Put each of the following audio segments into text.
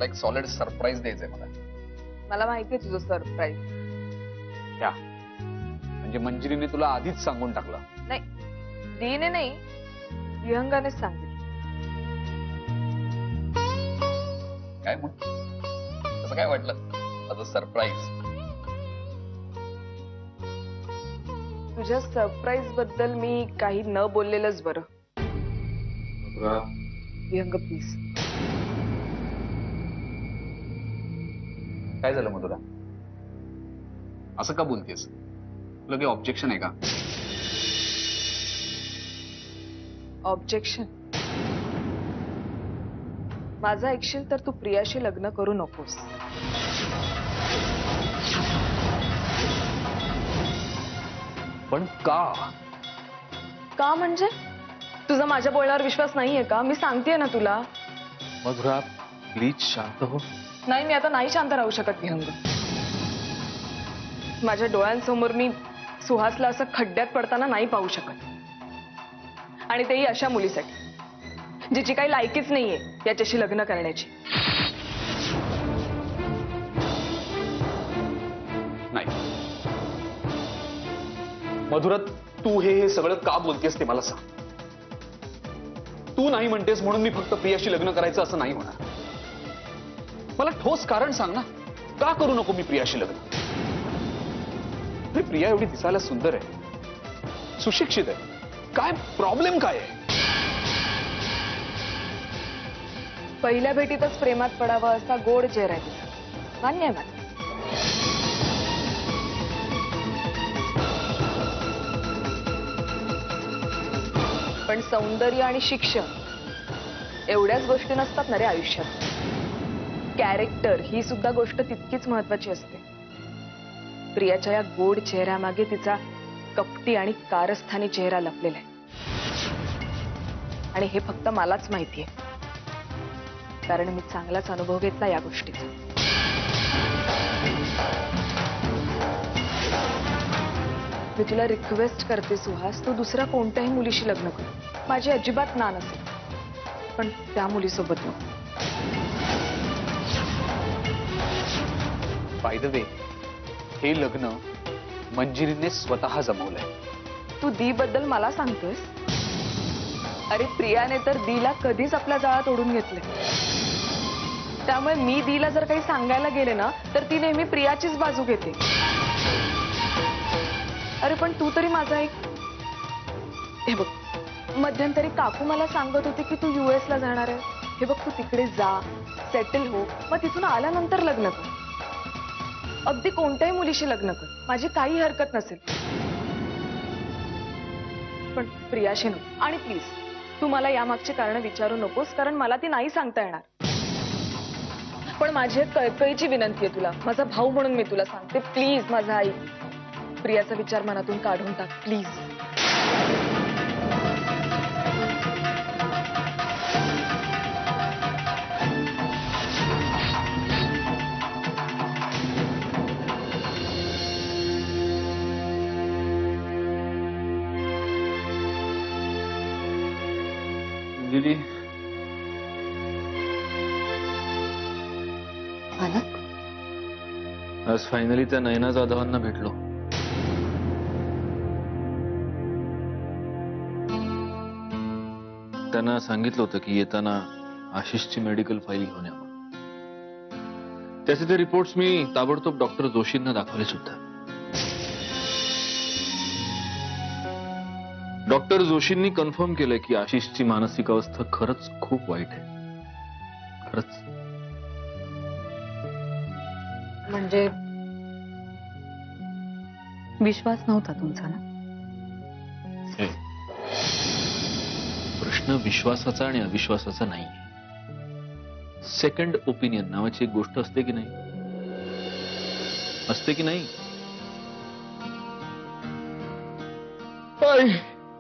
Like solid surprise द्यायचंय मला. मला माहितीये तुझं सरप्राईज. क्या म्हणजे मंजिरीने तुला आधीच सांगून टाकलं? नाही, दीने नाही, विहंगानेच सांगितलं. काय मग कसं काय वाटलं माझं सरप्राईज? तुझ्या सरप्राईज बद्दल मी काही न बोललेलंच बरं. विहंग प्लीज. काय झालं मधुरा? असं का बोलतेस? तुला काही ऑब्जेक्शन आहे का? ऑब्जेक्शन? माझं ऐकशील तर तू प्रियाशी लग्न करू नकोस. पण का? का म्हणजे? तुझा माझ्या बोलण्यावर विश्वास नाहीये का? मी सांगतेय ना तुला. मधुरा प्लीज शांत हो. नाही, मी आता नाही शांत राहू शकत विहंग. माझ्या डोळ्यांसमोर मी सुहासला असं खड्ड्यात पडताना नाही पाहू शकत, आणि तेही अशा मुलीसाठी जिची काही लायकीच नाहीये याच्याशी लग्न करण्याची. नाही मधुरा, तू हे सगळं का बोलतेस ते मला सांग. तू नाही म्हणतेस म्हणून मी फक्त प्रियाशी लग्न करायचं असं नाही होणार. मला ठोस कारण सांग ना, का करू नको मी प्रियाशी लग्न? प्रिया एवढी दिसायला सुंदर आहे, सुशिक्षित आहे, काय प्रॉब्लेम काय आहे? पहिल्या भेटीतच प्रेमात पडावा असा गोड चेहरा आहे तिचा, मान्य आहे मला. पण सौंदर्य आणि शिक्षण एवढ्याच गोष्टी नसतात ना रे आयुष्यात. कॅरेक्टर ही सुद्धा गोष्ट तितकीच महत्वाची असते. प्रियाच्या या गोड चेहऱ्यामागे तिचा कपटी आणि कारस्थानी चेहरा लपलेला आहे, आणि हे फक्त मलाच माहितीये, कारण मी चांगलाच अनुभव घेतला या गोष्टीचा. मी तुला रिक्वेस्ट करते सुहास, तू दुसऱ्या कोणत्याही मुलीशी लग्न कर. माझी अजिबात ना नसेल, पण त्या मुलीसोबत नको. बाय द वे, हे लग्न मंजिरीने स्वतः जमवलंय. तू दी बद्दल मला सांगतोयस? अरे प्रियाने तर दीला कधीच आपल्या जाळ्यात ओढून घेतले. त्यामुळे मी दीला जर काही सांगायला गेले ना तर ती नेहमी प्रियाचीच बाजू घेते. अरे पण तू तरी माझा एक, हे बघ, मध्यंतरी काकू मला सांगत होती की तू US ला जाणार आहे. हे बघ, तू तिकडे जा, सेटल हो, मग तिथून आल्यानंतर लग्न कर. अगदी कोणत्याही मुलीशी लग्न कर, माझी काही हरकत नसेल, पण प्रियाशी नको. आणि प्लीज तू मला यामागची कारण विचारू नकोस, कारण मला ती नाही सांगता येणार. पण माझी एक कळकळीची विनंती आहे तुला, माझा भाऊ म्हणून मी तुला सांगते, प्लीज माझा आई, प्रियाचा विचार मनातून काढून टाक प्लीज. दीदी, आज फायनली त्या नयना जाधवांना भेटलो. त्यांना सांगितलं होतं की येताना आशिषची मेडिकल फाईल घेऊन या. त्याचे ते रिपोर्ट्स मी ताबडतोब डॉक्टर जोशींना दाखवले सुद्धा. डॉक्टर जोशींनी कन्फर्म केलंय की आशिषची मानसिक अवस्था खरंच खूप वाईट आहे. खरंच. म्हणजे विश्वास नव्हता तुमचा ना? प्रश्न विश्वासाचा आणि अविश्वासाचा नाही. सेकंड ओपिनियन नावाची एक गोष्ट असते की नाही? असते की नाही?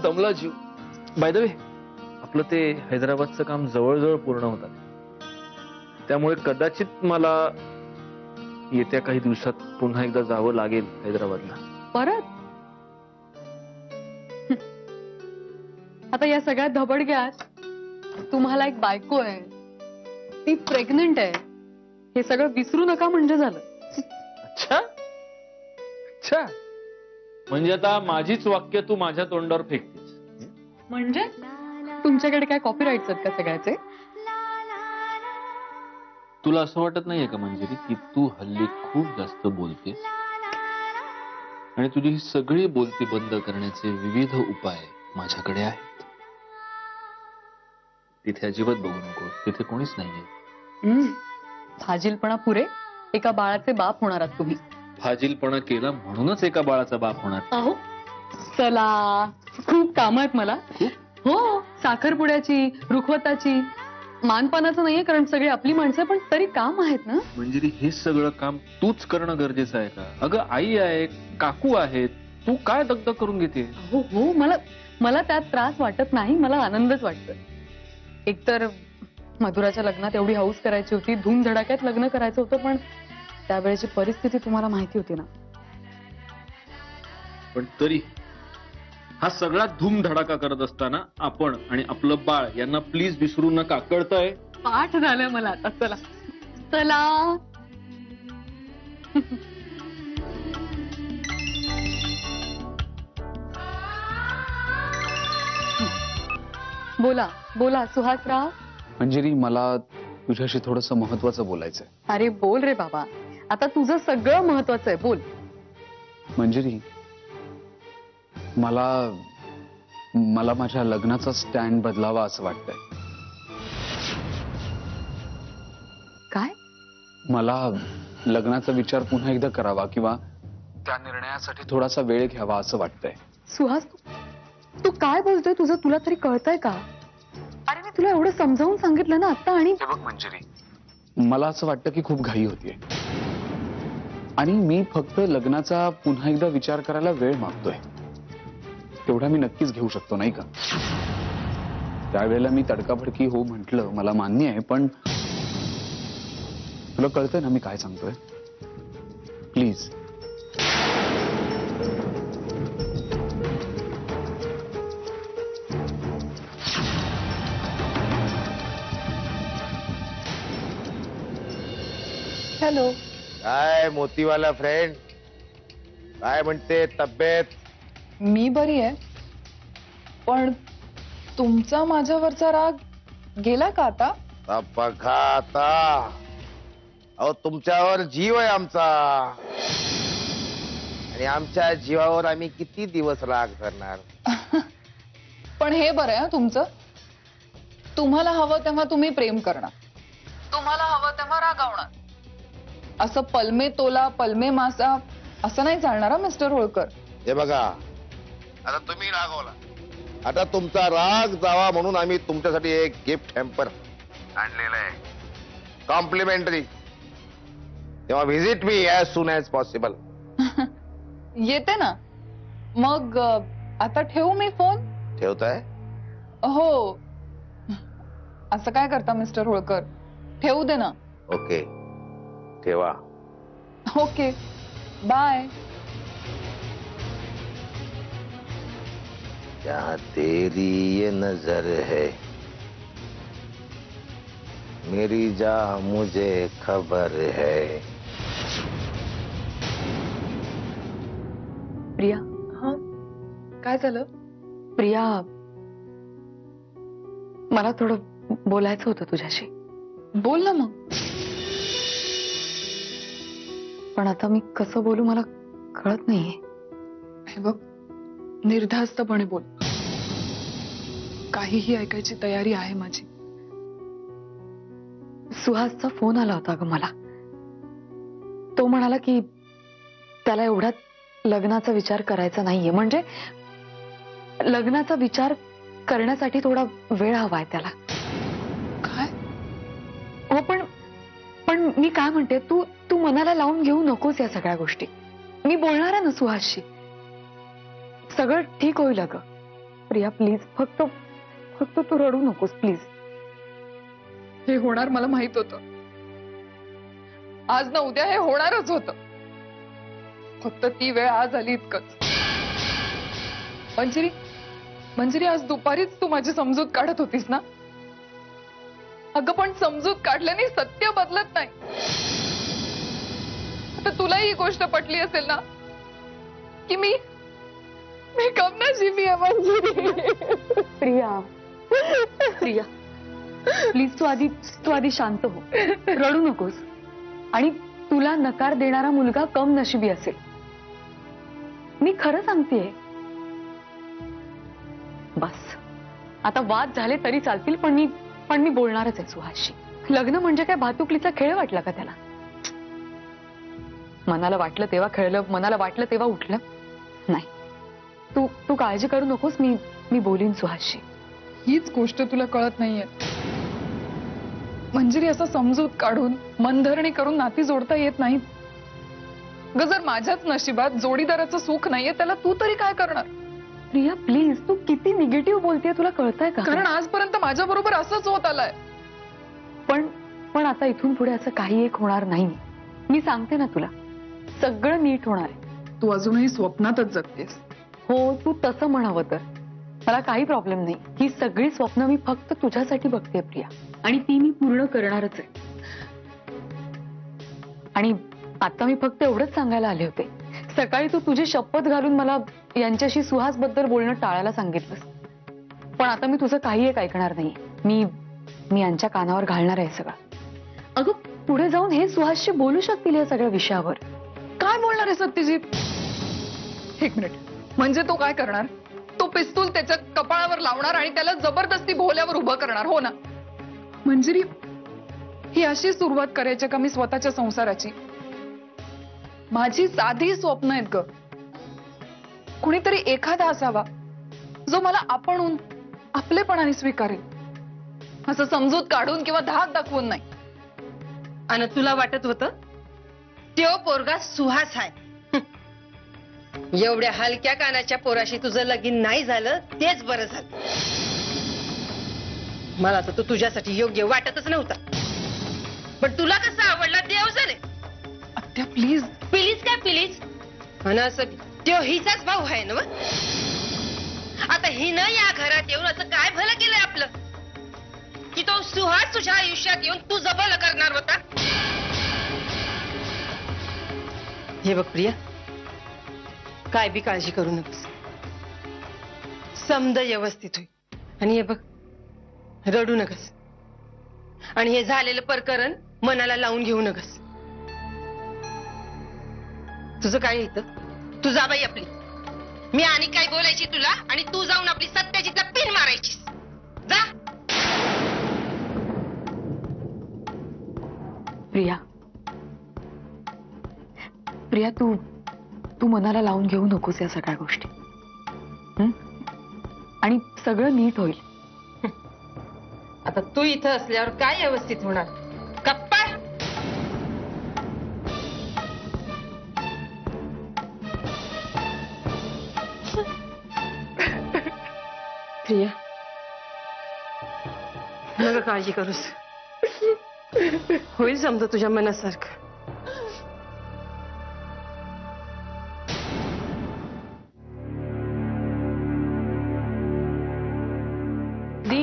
दमला जीव. बाय द वे, आपलं ते हैदराबादचं काम जवळजवळ पूर्ण होत आहे. त्यामुळे कदाचित मला येत्या काही दिवसात पुन्हा एकदा जावं लागेल हैदराबादला. परत? आता या सगळ्या धबडग्यात तुम्हाला एक बायको आहे, ती प्रेग्नंट आहे, हे सगळं विसरू नका म्हणजे झालं. अच्छा अच्छा, म्हणजे आता माझीच वाक्य तू माझ्या तोंडावर फेकतेस. म्हणजे तुमच्याकडे काय कॉपीराईट्स आहेत का सगळ्याचे? तुला असं वाटत नाहीये का मंजिरी की तू हल्ली खूप जास्त बोलतेस आणि तुझी ही सगळी बोलती बंद करण्याचे विविध उपाय माझ्याकडे आहेत. तिथे अजिबात बघू नको, तिथे कोणीच नाहीये. फाजीलपणा पुरे, एका बाळाचे बाप होणार आहात तुम्ही. फाजीलपणा केला म्हणूनच एका बाळाचा बाप होणार. अहो चला, खूप काम आहेत मला. हो, साखरपुड्याची, रुखवताची, मानपानाचं नाहीये कारण सगळी आपली माणसं, पण तरी काम आहेत ना. मंजिरी हे सगळं काम तूच करणं गरजेचं आहे का? अगं आई आहे, काकू आहेत, तू काय दगदग करून घेते? हो हो, मला त्यात त्रास वाटत नाही, मला आनंदच वाटतोय. एकतर मधुराच्या लग्नात एवढी हौस करायची होती, धूमधडाक्यात लग्न करायचं होतं, पण त्यावेळेची परिस्थिती तुम्हाला माहिती होती ना. पण तरी हा सगळा धूमधडाका करत असताना आपण आणि आपलं बाळ यांना प्लीज विसरू नका, कळतंय? पाठ झालं मला आता. चला चला. बोला बोला सुहासराव. मंजिरी, मला तुझ्याशी थोडंसं महत्वाचं बोलायचंय. अरे बोल रे बाबा, आता तुझं सगळं महत्वाचं आहे, बोल. मंजिरी, मला माझ्या लग्नाचा स्टँड बदलावा असं वाटतंय. काय? मला लग्नाचा विचार पुन्हा एकदा करावा किंवा त्या निर्णयासाठी थोडासा वेळ घ्यावा असं वाटतंय. सुहास, तू काय बोलतोय? तुला तरी कळतंय का? अरे मी तुला एवढं समजावून सांगितलं ना आता, आणि हे बघ मंजिरी, मला असं वाटतं की खूप घाई होतीये आणि मी फक्त लग्नाचा पुन्हा एकदा विचार करायला वेळ मागतोय. तेवढा मी नक्कीच घेऊ शकतो, नाही का? त्यावेळेला मी तडकाफडकी हो म्हटलं, मला मान्य आहे, पण तुला कळतंय ना मी काय सांगतोय? प्लीज. हॅलो. काय मोतीवाला फ्रेंड, काय म्हणते तब्येत? मी बरी आहे, पण तुमचा माझ्यावरचा राग गेला का आता? बघा आता, अहो तुमच्यावर जीव आहे आमचा, आणि आमच्या जीवावर आम्ही किती दिवस राग धरणार? पण हे बरं आहे तुमचं, तुम्हाला हवं तेव्हा तुम्ही प्रेम करणार, तुम्हाला हवं तेव्हा रागावणार. असं पलमे तोला पलमे मासा असं नाही चालणार मिस्टर होळकर. हे बघा, आता तुम्ही रागवला, आता तुमचा राग जावा म्हणून आम्ही तुमच्यासाठी एक गिफ्ट हॅम्पर आणलेलं आहे, कॉम्प्लिमेंटरी. तेव्हा व्हिजिट मी ॲज सून ॲज पॉसिबल. येते ना मग. आता ठेवू मी फोन? ठेवताय? हो. असं काय करता मिस्टर होळकर, ठेवू दे ना. ओके, ठेवा. Okay, bye. क्या तेरी ये नजर है, मेरी जा मुझे खबर है. प्रिया. हा, काय झालं? प्रिया, मला थोडं बोलायचं होतं तुझ्याशी. बोल ना मग. पण आता मी कसं बोलू मला कळत नाहीये. हे बघ, निर्धास्तपणे बोल, काहीही ऐकायची तयारी आहे माझी. सुहासचा फोन आला होता ग मला. तो म्हणाला की त्याला एवढ्यात लग्नाचा विचार करायचा नाहीये, म्हणजे लग्नाचा विचार करण्यासाठी थोडा वेळ हवाय त्याला. काय? हो, पण मी काय म्हणते, तू मनाला लावून घेऊ नकोस या सगळ्या गोष्टी. मी बोलणार आहे ना सुहासशी, सगळं ठीक होईल अगं. प्रिया प्लीज, फक्त तू रडू नकोस प्लीज. हे होणार मला माहित होतं. आज ना उद्या हे होणारच होतं, फक्त ती वेळ आज आली इतकंच. मंजिरी, आज दुपारीच तू माझी समजूत काढत होतीस ना? अगं पण समजूत काढल्याने सत्य बदलत नाही. आता तुलाही ही गोष्ट पटली असेल ना की मी कमनशिबी आहे मंजिरी. प्रिया प्रिया प्लीज तू आधी शांत हो, रडू नकोस. आणि तुला नकार देणारा मुलगा कम नशिबी असेल, मी खरं सांगतेय. बस आता वाद झाले तरी चालतील, पण मी बोलणारच आहे सुहासशी. लग्न म्हणजे काय भातुकलीचा खेळ वाटला का त्याला? मनाला वाटलं तेव्हा खेळलं, मनाला वाटलं तेव्हा उठलं. नाही, तू काळजी करू नकोस. मी बोलीन सुहासशी. हीच गोष्ट तुला कळत नाहीये. मंजिरी असं समजूत काढून मनधरणी करून नाती जोडता येत नाहीत. ग जर माझ्याच नशिबात जोडीदाराचं सुख नाहीये, त्याला तू तरी काय करणार? प्रिया प्लीज, तू किती निगेटिव्ह बोलतेय, तुला कळतंय का? कारण आजपर्यंत माझ्या बरोबर असंच होत आलंय. पण आता इथून पुढे असं काही एक होणार नाही. मी सांगते ना तुला, सगळं नीट होणार आहे. तू अजूनही स्वप्नातच जगतेस. हो, तू तसं म्हणावं तर मला काही प्रॉब्लेम नाही. ही सगळी स्वप्न मी फक्त तुझ्यासाठी बघते प्रिया, आणि ती मी पूर्ण करणारच आहे. आणि आता मी फक्त एवढंच सांगायला आले होते, सकाळी तू तुझी शपथ घालून मला यांच्याशी सुहास बद्दल बोलणं टाळायला सांगितलंस, पण आता मी तुझं काही एक ऐकणार नाही. मी यांच्या कानावर घालणार आहे सगळं. अगं पुढे जाऊन हे सुहासशी बोलू शकतील या सगळ्या विषयावर. काय बोलणार आहे सत्यजित? एक मिनिट, म्हणजे तो काय करणार? तो पिस्तूल त्याच्या कपाळावर लावणार आणि त्याला जबरदस्ती भोवल्यावर उभं करणार, हो ना? मंजिरी, ही अशी सुरुवात करायची का मी स्वतःच्या संसाराची? माझी साधी स्वप्न आहेत ग. कुणीतरी एखादा असावा जो मला आपणहून आपलेपणाने स्वीकारेल, असं समजूत काढून किंवा धाक दाखवून नाही. आणि तुला वाटत होतं त्यो पोरगा सुहास आहे? एवढ्या हलक्या कानाच्या पोराशी तुझं लगीन नाही झालं तेच बरं झालं. मला तर तो तुझ्यासाठी योग्य वाटतच नव्हता, पण तुला कसा आवडला देव झाले. आत्या प्लीज. प्लीज काय प्लीज? आणि असं त्यो हिचाच भाऊ आहे ना? आता हिनं या घरात येऊन असं काय भलं केलंय आपलं की तो सुहास तुझ्या आयुष्यात येऊन तू जबल करणार होता? हे बघ प्रिया, काय बी काळजी करू नकोस. समद व्यवस्थित होईल. आणि हे बघ, रडू नकस आणि हे झालेलं प्रकरण मनाला लावून घेऊ नकस. तुझं काय इथं? तू जा बाई आपली. मी आणि काय बोलायची तुला, आणि तू जाऊन आपली सत्याजीतला पिन मारायचीस. जा. प्रिया प्रिया तू मनाला लावून घेऊ नकोस या सगळ्या गोष्टी. आणि सगळं नीट होईल. आता तू इथं असल्यावर काय व्यवस्थित होणार? गप्पा. प्रिया, नका काळजी करूस. होईल समजा तुझ्या मनासारखं. दी,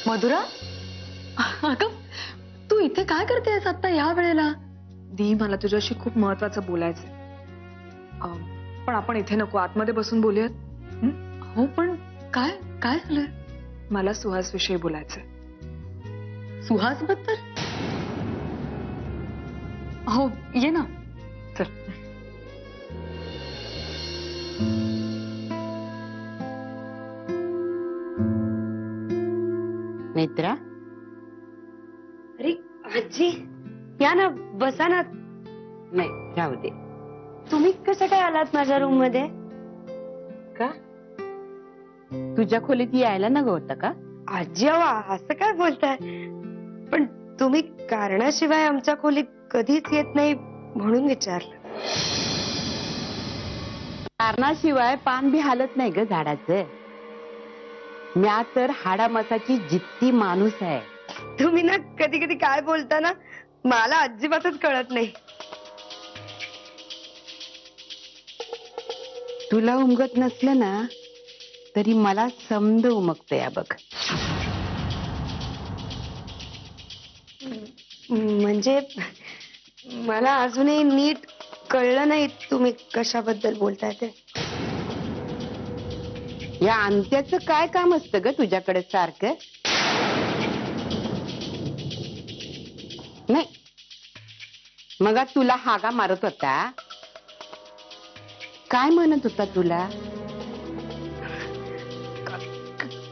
मधुरा, अगं तू इथे काय करतेस आता या वेळेला? दी, मला तुझ्याशी खूप महत्वाचं बोलायचंय. पण आपण इथे नको, आतमध्ये बसून बोलूयात. हो, पण काय काय झालंय? मला सुहास विषयी बोलायचंय. सुहास बद्दल? हो, ये ना. चल. नेत्रा, अरे आजी, या ना, बसा ना. नाही, राहू दे. तुम्ही कसं काय आलात माझ्या रूम मध्ये? का तुझ्या खोलीत यायला नको होतं का? आजी, अहो असं काय बोलताय? पण तुम्ही कारणाशिवाय आमच्या खोलीत कधीच येत नाही म्हणून विचारलं. कारणाशिवाय पान बी हालत नाही ग झाडाचं. म्या तर हाडामासाची जित्ती माणूस आहे. तुम्ही ना कधी कधी काय बोलता ना, मला अजिबातच कळत नाही. तुला उमगत नसलं ना तरी मला समद उमगत या बघ. म्हणजे मला अजूनही नीट कळलं नाही तुम्ही कशाबद्दल बोलताय ते. या अंत्याचं काय काम असतं ग तुझ्याकडे सारखं? नाही मग तुला हागा मारत होता, काय म्हणत होता तुला?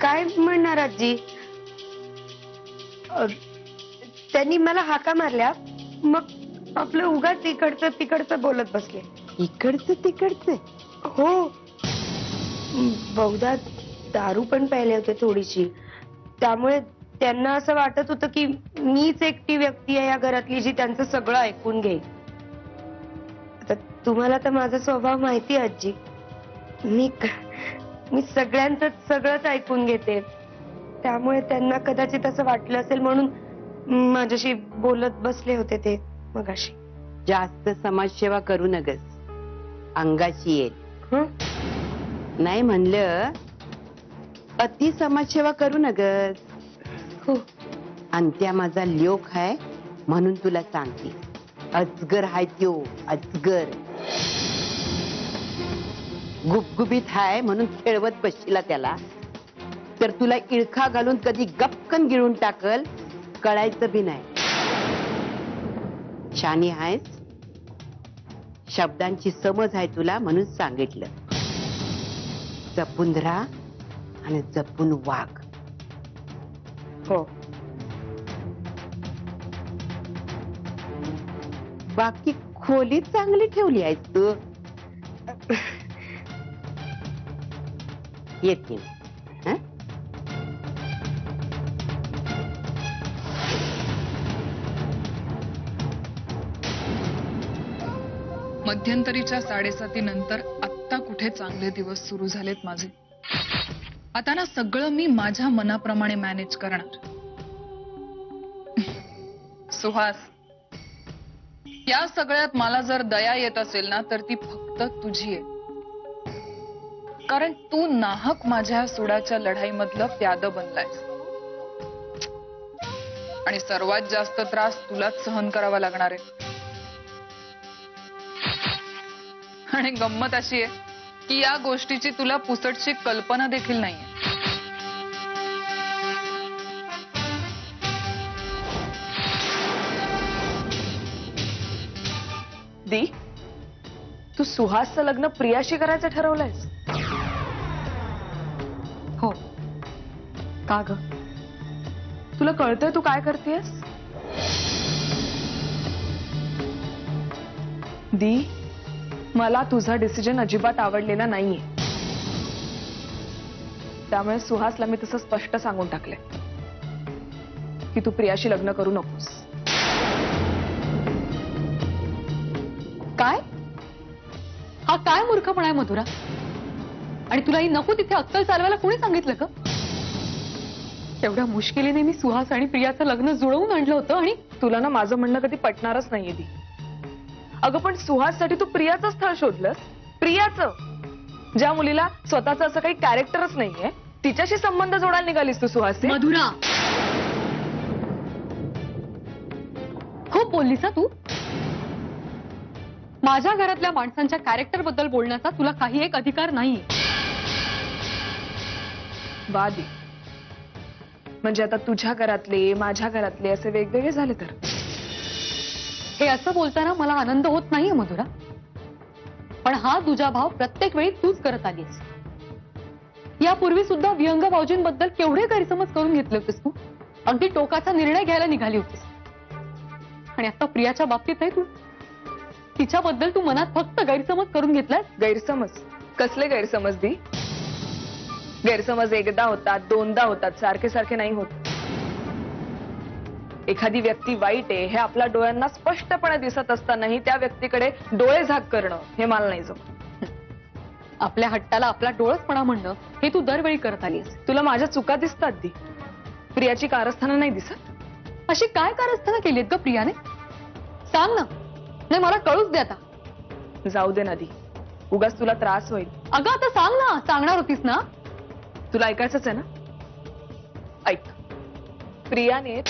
काय म्हणणार आजी? त्यांनी मला हाका मारल्या, मग आपलं उगाच इकडचं तिकडचं बोलत बसले. इकडचं तिकडचं? हो, बहुधा दारू पण प्यायले होते थोडीशी, त्यामुळे त्यांना असं वाटत होतं की मीच एकटी व्यक्ती आहे या घरातली जी त्यांचं सगळं ऐकून घेईल. आता तुम्हाला तर माझा स्वभाव माहिती आहे आजी, मी सगळ्यांचं सगळंच ऐकून घेते, त्यामुळे त्यांना कदाचित असं वाटलं असेल म्हणून माझ्याशी बोलत बसले होते ते मगाशी. जास्त समाजसेवा करू नगस, अंगाशी येईल. हं? नाही म्हणलं अति समाजसेवा करू नगस. हो. अंत्या माझा लोक आहे म्हणून तुला सांगते. अजगर हाय त्यो, अजगर. गुबगुबीत हाय म्हणून खेळवत बसशीला त्याला, तर तुला इळखा घालून कधी गपकन गिळून टाकल कळायचं बी नाही. शानी आहेस, शब्दांची समज आहे तुला म्हणून सांगितलं. जपून राहा आणि जपून वाग. हो. बाकी खोली चांगली ठेवली आहेस तू. येते हं? मध्यंतरीच्या 7:30 नंतर आत्ता कुठे चांगले दिवस सुरू झालेत माझे. आता ना सगळं मी माझ्या मनाप्रमाणे मॅनेज करणार. सुहास, या सगळ्यात मला जर दया येत असेल ना तर ती फक्त तुझी आहे. कारण तू नाहक माझ्या सुडाच्या लढाईमधलं प्यादं बनलायस आणि सर्वात जास्त त्रास तुलाच सहन करावा लागणार आहे. आणि गंमत अशी आहे की या गोष्टीची तुला पुसटशी कल्पना देखील नाहीये. दी, तू सुहासचं लग्न प्रियाशी करायचं ठरवलंयस? हो. का ग? तुला कळतंय तू काय करतेयस? दी, मला तुझा डिसिजन अजिबात आवडलेला नाहीये. त्यामुळे सुहासला मी तसं स्पष्ट सांगून टाकलंय की तू प्रियाशी लग्न करू नकोस. काय? हा काय मूर्खपणा आहे मधुरा? आणि तुला ही नको तिथे अक्कल चालवायला कोणी सांगितलं का? तेवढ्या मुश्किलीने मी सुहास आणि प्रियाचं लग्न जुळवून आणलं होतं आणि तुला ना माझं म्हणणं कधी पटणारच नाहीये दी. अगं पण सुहाससाठी तू प्रियाचं स्थळ शोधलंस. प्रियाचं, ज्या मुलीला स्वतःचं असं काही कॅरेक्टरच नाहीये, तिच्याशी संबंध जोडायला निघालीस तू सुहासचे. मधुरा, खूप बोललीस ना तू. माझ्या घरातल्या माणसांच्या कॅरेक्टर बद्दल बोलण्याचा तुला काही एक अधिकार नाहीये. वादी म्हणजे आता तुझ्या घरातले माझ्या घरातले असे वेगवेगळे झाले तर? हे असं बोलताना मला आनंद होत नाहीये मधुरा, पण हा तुझा भाव प्रत्येक वेळी तूच करत आलीस. यापूर्वी सुद्धा विहंग भाऊजींबद्दल केवढे गैरसमज करून घेतले होतेस तू. अगदी टोकाचा निर्णय घ्यायला निघाली होतीस. आणि आता प्रियाच्या बाबतीत आहे तू, तिच्याबद्दल तू मनात फक्त गैरसमज करून घेतलास. गैरसमज? कसले गैरसमज दी? गैरसमज एकदा होतात, दोनदा होतात, सारखे सारखे नाही होत. एखादी व्यक्ती वाईट आहे हे आपल्या डोळ्यांना स्पष्टपणे दिसत असतानाही त्या व्यक्तीकडे डोळे झाक करणं हे मला नाही जमत. आपल्या हट्टाला आपला डोळसपणा म्हणणं हे तू दरवेळी करत आलीस. तुला माझ्या चुका दिसतात दी, प्रियाची कारस्थानं नाही दिसत? अशी काय कारस्थानं केलीत ग प्रियाने? सांग ना. नाही मला कळूच दे आता. जाऊ दे ना दी, उगाच तुला त्रास होईल. अगं आता सांग ना. सांगणार होतीस ना? तुला ऐकायचंच आहे ना? ऐक. प्रियाने